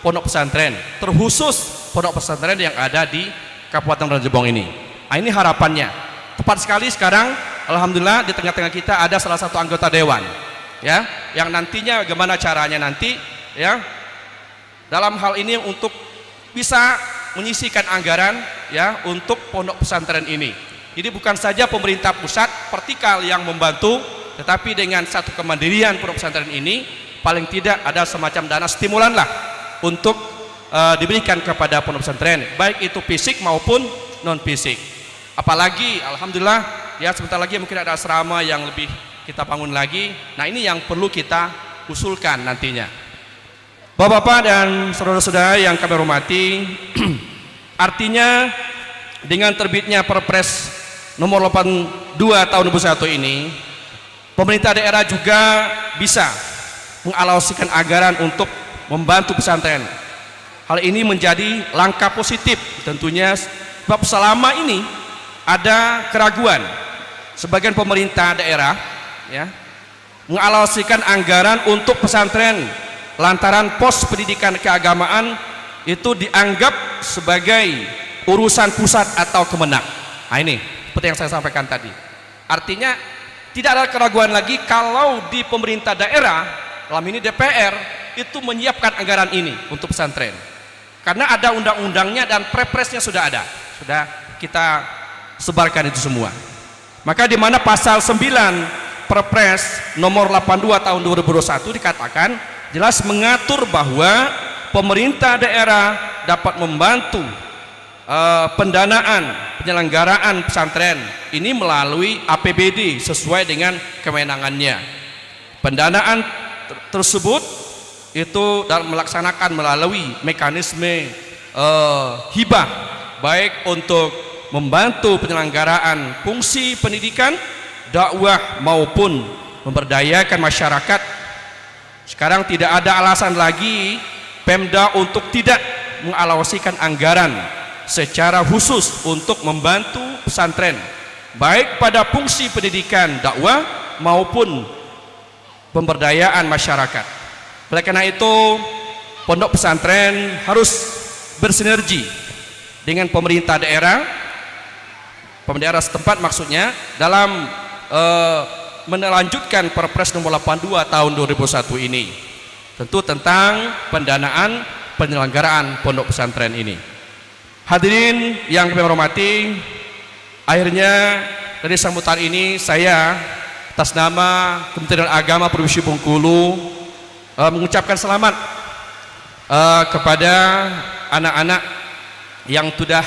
Speaker 6: pondok pesantren, terkhusus pondok pesantren yang ada di Kabupaten Rejang Lebong ini. Nah, ini harapannya. Tepat sekali sekarang alhamdulillah di tengah-tengah kita ada salah satu anggota dewan yang nantinya bagaimana caranya nanti dalam hal ini untuk bisa menyisihkan anggaran untuk pondok pesantren ini. Jadi bukan saja pemerintah pusat vertikal yang membantu, tetapi dengan satu kemandirian pondok pesantren ini paling tidak ada semacam dana stimulan lah untuk diberikan kepada pondok pesantren, baik itu fisik maupun non fisik. Apalagi alhamdulillah sebentar lagi mungkin ada asrama yang lebih kita bangun lagi. Nah, ini yang perlu kita usulkan nantinya. Bapak-bapak dan saudara-saudara yang kami hormati, artinya dengan terbitnya Perpres nomor 82 tahun 2021 ini, pemerintah daerah juga bisa mengalokasikan anggaran untuk membantu pesantren. Hal ini menjadi langkah positif tentunya, sebab selama ini ada keraguan sebagian pemerintah daerah mengalokasikan anggaran untuk pesantren lantaran pos pendidikan keagamaan itu dianggap sebagai urusan pusat atau kemenang. Nah ini seperti yang saya sampaikan tadi. Artinya tidak ada keraguan lagi kalau di pemerintah daerah, dalam ini DPR, itu menyiapkan anggaran ini untuk pesantren. Karena ada undang-undangnya dan prepresnya sudah ada. Sudah kita sebarkan itu semua. Maka di mana pasal 9 Perpres nomor 82 tahun 2021 dikatakan jelas mengatur bahwa pemerintah daerah dapat membantu pendanaan penyelenggaraan pesantren ini melalui APBD sesuai dengan kewenangannya. Pendanaan tersebut itu dalam melaksanakan melalui mekanisme hibah, baik untuk membantu penyelenggaraan fungsi pendidikan, dakwah maupun memberdayakan masyarakat. Sekarang tidak ada alasan lagi Pemda untuk tidak mengalokasikan anggaran secara khusus untuk membantu pesantren, baik pada fungsi pendidikan dakwah maupun pemberdayaan masyarakat. Oleh karena itu, pondok pesantren harus bersinergi dengan pemerintah daerah setempat maksudnya dalam melanjutkan Perpres nomor 82 tahun 2001 ini, tentu tentang pendanaan penyelenggaraan pondok pesantren ini. Hadirin yang kami hormati, akhirnya dari sambutan ini saya atas nama Kementerian Agama Provinsi Bengkulu mengucapkan selamat kepada anak-anak yang sudah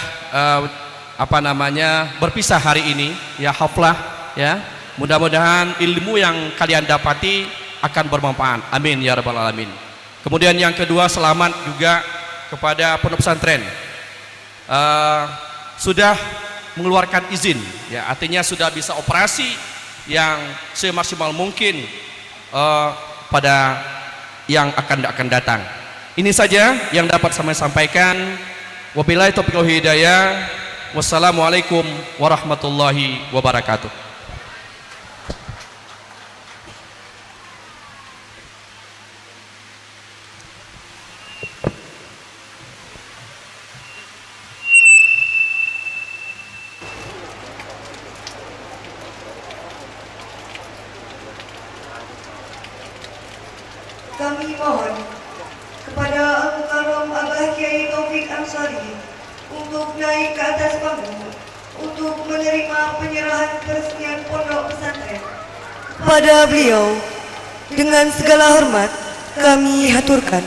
Speaker 6: berpisah hari ini ya, haflah ya. Mudah-mudahan ilmu yang kalian dapati akan bermanfaat. Amin ya rabbal alamin. Kemudian yang kedua, selamat juga kepada pondok pesantren. Sudah mengeluarkan izin ya, artinya sudah bisa operasi yang semaksimal mungkin pada yang akan datang. Ini saja yang dapat saya sampaikan. Wabillahi taufiq wal hidayah. Wassalamualaikum warahmatullahi wabarakatuh.
Speaker 4: Kami mohon kepada Al-Mukarram Abah Kiai Taufik Ansari untuk naik ke atas panggung untuk menerima penyerahan peresmian pondok pesantren.
Speaker 1: Pada beliau, dengan segala hormat kami haturkan.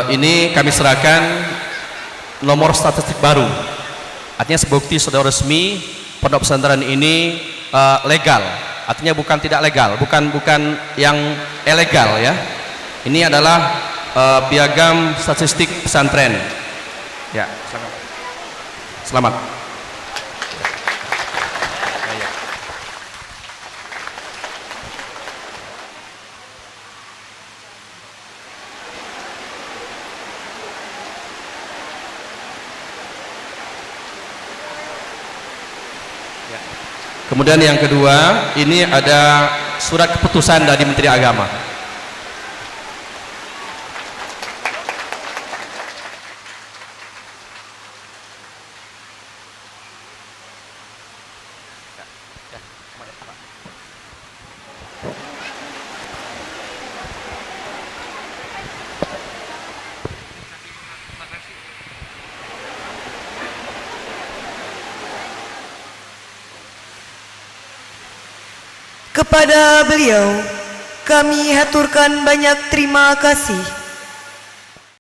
Speaker 6: Ini kami serahkan nomor statistik baru, artinya sebukti sudah resmi pondok pesantren ini legal, artinya bukan tidak legal, bukan yang ilegal ya. Ini adalah piagam statistik pesantren ya. Selamat. Kemudian yang kedua, ini ada surat keputusan dari Menteri Agama.
Speaker 1: Kepada beliau, kami haturkan banyak terima kasih